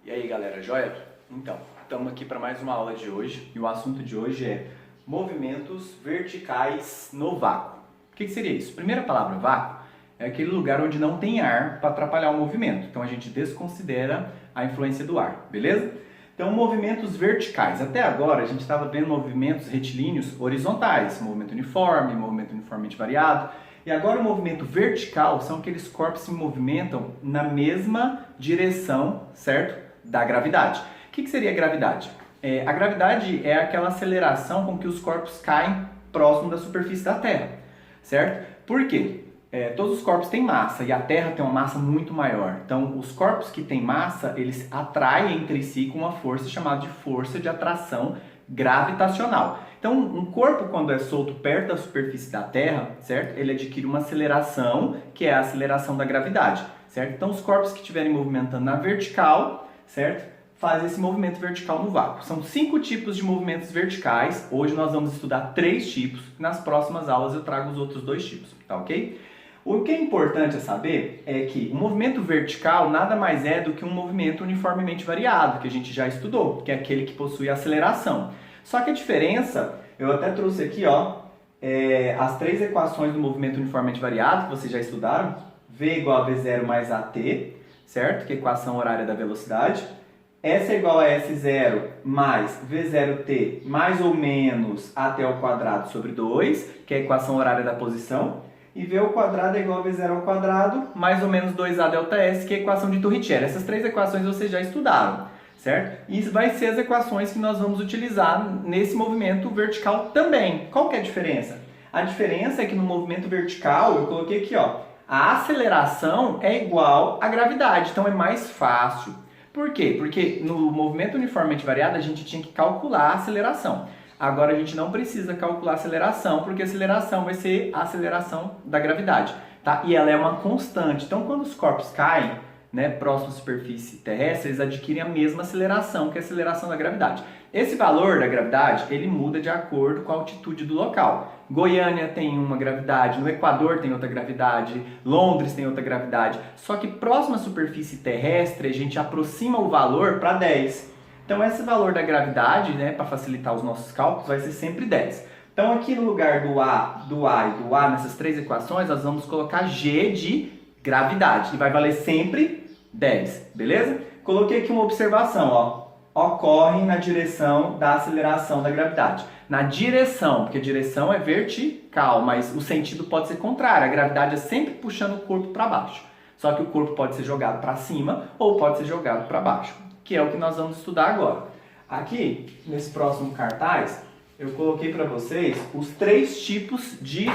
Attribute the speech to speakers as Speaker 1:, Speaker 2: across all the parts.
Speaker 1: E aí galera, joia? Então, estamos aqui para mais uma aula de hoje e o assunto de hoje é movimentos verticais no vácuo. O que seria isso? Primeira palavra, vácuo, é aquele lugar onde não tem ar para atrapalhar o movimento. Então a gente desconsidera a influência do ar, beleza? Então, movimentos verticais. Até agora a gente estava vendo movimentos retilíneos horizontais, movimento uniformemente variado. E agora o movimento vertical são aqueles corpos que se movimentam na mesma direção, certo? Da gravidade. O que seria a gravidade? A gravidade é aquela aceleração com que os corpos caem próximo da superfície da Terra, certo? Por quê? Todos os corpos têm massa e a Terra tem uma massa muito maior. Então, os corpos que têm massa, eles atraem entre si com uma força chamada de força de atração gravitacional. Então, um corpo, quando é solto perto da superfície da Terra, certo? Ele adquire uma aceleração, que é a aceleração da gravidade, certo? Então, os corpos que estiverem movimentando na vertical, certo? Fazem esse movimento vertical no vácuo. São 5 tipos de movimentos verticais. Hoje nós vamos estudar 3 tipos. Nas próximas aulas eu trago os outros 2 tipos, tá ok? O que é importante a saber é que o movimento vertical nada mais é do que um movimento uniformemente variado, que a gente já estudou, que é aquele que possui aceleração. Só que a diferença, eu até trouxe aqui, ó, as 3 equações do movimento uniformemente variado, que vocês já estudaram. V igual a V0 mais AT, certo? Que é a equação horária da velocidade. S é igual a S0 mais V0t mais ou menos AT ao quadrado sobre 2, que é a equação horária da posição. E V ao quadrado é igual a V0 ao quadrado mais ou menos 2A delta S, que é a equação de Torricelli. Essas 3 equações vocês já estudaram, certo? E isso vai ser as equações que nós vamos utilizar nesse movimento vertical também. Qual que é a diferença? A diferença é que no movimento vertical, eu coloquei aqui, ó, a aceleração é igual à gravidade, então é mais fácil. Por quê? Porque no movimento uniformemente variado a gente tinha que calcular a aceleração. Agora a gente não precisa calcular a aceleração, porque a aceleração vai ser a aceleração da gravidade, tá? E ela é uma constante. Então, quando os corpos caem, né, próximo à superfície terrestre, eles adquirem a mesma aceleração que a aceleração da gravidade. Esse valor da gravidade, ele muda de acordo com a altitude do local. Goiânia tem uma gravidade, no Equador tem outra gravidade, Londres tem outra gravidade. Só que próximo à superfície terrestre, a gente aproxima o valor para 10. Então, esse valor da gravidade, né, para facilitar os nossos cálculos, vai ser sempre 10. Então, aqui no lugar do A e do A, nessas 3 equações, nós vamos colocar G de gravidade. E vai valer sempre 10, beleza? Coloquei aqui uma observação, ó. Ocorrem na direção da aceleração da gravidade. Na direção, porque a direção é vertical, mas o sentido pode ser contrário. A gravidade é sempre puxando o corpo para baixo. Só que o corpo pode ser jogado para cima ou pode ser jogado para baixo, que é o que nós vamos estudar agora. Aqui, nesse próximo cartaz, eu coloquei para vocês os 3 tipos de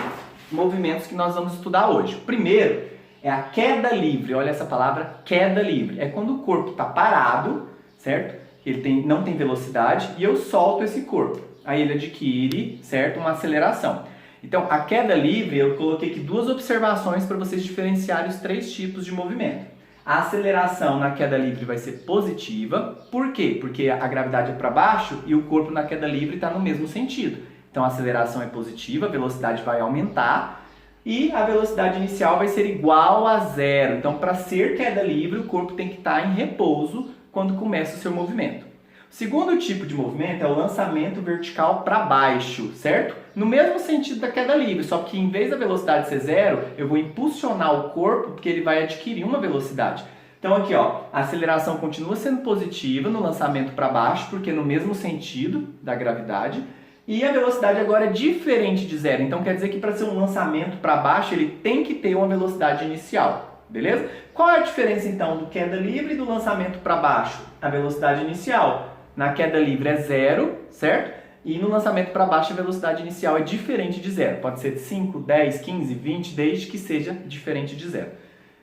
Speaker 1: movimentos que nós vamos estudar hoje. O primeiro é a queda livre. Olha essa palavra, queda livre. É quando o corpo está parado, certo? Ele não tem velocidade e eu solto esse corpo. Aí ele adquire, certo, uma aceleração. Então, a queda livre, eu coloquei aqui 2 observações para vocês diferenciarem os 3 tipos de movimento. A aceleração na queda livre vai ser positiva. Por quê? Porque a gravidade é para baixo e o corpo na queda livre está no mesmo sentido. Então, a aceleração é positiva, a velocidade vai aumentar e a velocidade inicial vai ser igual a 0. Então, para ser queda livre, o corpo tem que estar em repouso quando começa o seu movimento. O segundo tipo de movimento é o lançamento vertical para baixo, certo? No mesmo sentido da queda livre, só que em vez da velocidade ser 0, eu vou impulsionar o corpo porque ele vai adquirir uma velocidade. Então aqui, ó, a aceleração continua sendo positiva no lançamento para baixo, porque no mesmo sentido da gravidade, e a velocidade agora é diferente de 0. Então quer dizer que para ser um lançamento para baixo, ele tem que ter uma velocidade inicial. Beleza? Qual é a diferença então do queda livre e do lançamento para baixo? A velocidade inicial. Na queda livre é 0, certo? E no lançamento para baixo a velocidade inicial é diferente de 0. Pode ser de 5, 10, 15, 20, desde que seja diferente de 0.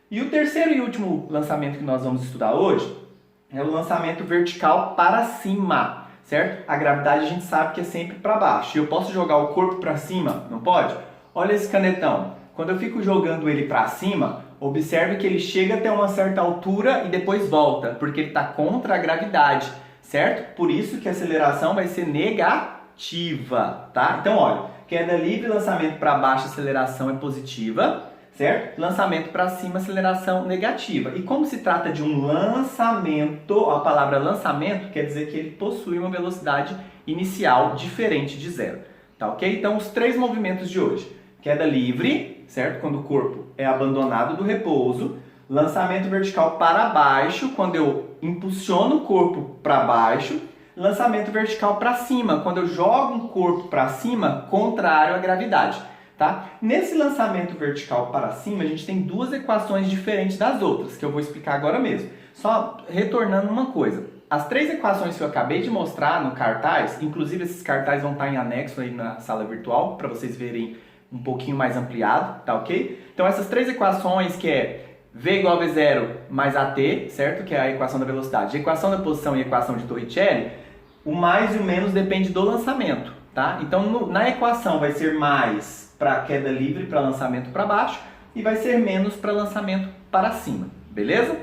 Speaker 1: E o terceiro e último lançamento que nós vamos estudar hoje é o lançamento vertical para cima, certo? A gravidade a gente sabe que é sempre para baixo. E eu posso jogar o corpo para cima, não pode? Olha esse canetão. Quando eu fico jogando ele para cima, observe que ele chega até uma certa altura e depois volta, porque ele está contra a gravidade, certo? Por isso que a aceleração vai ser negativa, tá? Então, olha, queda livre, lançamento para baixo, aceleração é positiva, certo? Lançamento para cima, aceleração negativa. E como se trata de um lançamento, a palavra lançamento quer dizer que ele possui uma velocidade inicial diferente de zero, tá ok? Então, os três movimentos de hoje. Queda livre, certo? Quando o corpo é abandonado do repouso. Lançamento vertical para baixo, quando eu impulsiono o corpo para baixo. Lançamento vertical para cima, quando eu jogo um corpo para cima, contrário à gravidade. Tá? Nesse lançamento vertical para cima, a gente tem duas equações diferentes das outras, que eu vou explicar agora mesmo. Só retornando uma coisa. As três equações que eu acabei de mostrar no cartaz, inclusive esses cartazes vão estar em anexo aí na sala virtual, para vocês verem um pouquinho mais ampliado, tá ok? Então essas três equações que é V igual a V0 mais AT, certo? Que é a equação da velocidade. A equação da posição e a equação de Torricelli, o mais e o menos depende do lançamento, tá? Então na equação vai ser mais para queda livre, para lançamento para baixo, e vai ser menos para lançamento para cima, beleza?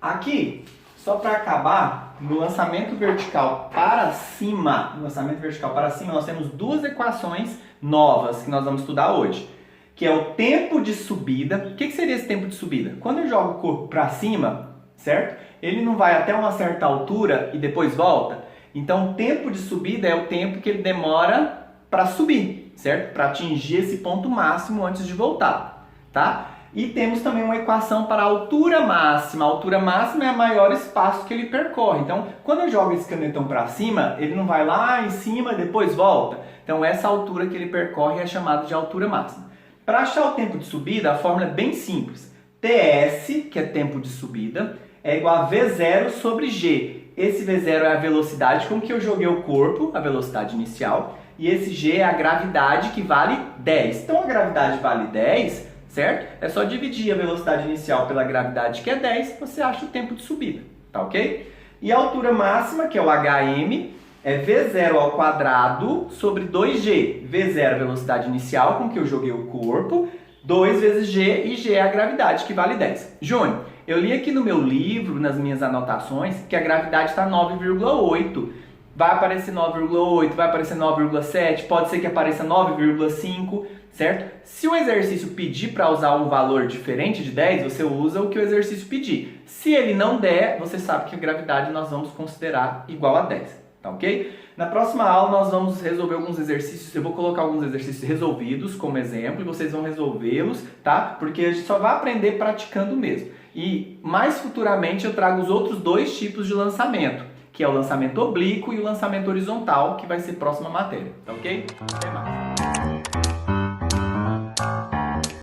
Speaker 1: Aqui, só para acabar, no lançamento vertical para cima, nós temos duas equações novas que nós vamos estudar hoje, que é o tempo de subida. O que seria esse tempo de subida? Quando eu jogo o corpo para cima, certo? Ele não vai até uma certa altura e depois volta. Então, o tempo de subida é o tempo que ele demora para subir, certo? Para atingir esse ponto máximo antes de voltar, tá? E temos também uma equação para a altura máxima. A altura máxima é o maior espaço que ele percorre. Então, quando eu jogo esse canetão para cima, ele não vai lá em cima e depois volta. Então, essa altura que ele percorre é chamada de altura máxima. Para achar o tempo de subida, a fórmula é bem simples. TS, que é tempo de subida, é igual a V0 sobre G. Esse V0 é a velocidade com que eu joguei o corpo, a velocidade inicial, e esse G é a gravidade, que vale 10. Então, a gravidade vale 10, certo? É só dividir a velocidade inicial pela gravidade, que é 10, você acha o tempo de subida, tá ok? E a altura máxima, que é o HM, é V0 ao quadrado sobre 2G. V0 é a velocidade inicial com que eu joguei o corpo, 2 vezes G, e G é a gravidade, que vale 10. Júnior, eu li aqui no meu livro, nas minhas anotações, que a gravidade está 9,8. Vai aparecer 9,8, vai aparecer 9,7, pode ser que apareça 9,5, certo? Se o exercício pedir para usar um valor diferente de 10, você usa o que o exercício pedir. Se ele não der, você sabe que a gravidade nós vamos considerar igual a 10. Tá ok? Na próxima aula nós vamos resolver alguns exercícios, eu vou colocar alguns exercícios resolvidos como exemplo e vocês vão resolvê-los, tá? Porque a gente só vai aprender praticando mesmo. E mais futuramente eu trago os outros dois tipos de lançamento, que é o lançamento oblíquo e o lançamento horizontal, que vai ser próxima matéria, tá ok? Até mais!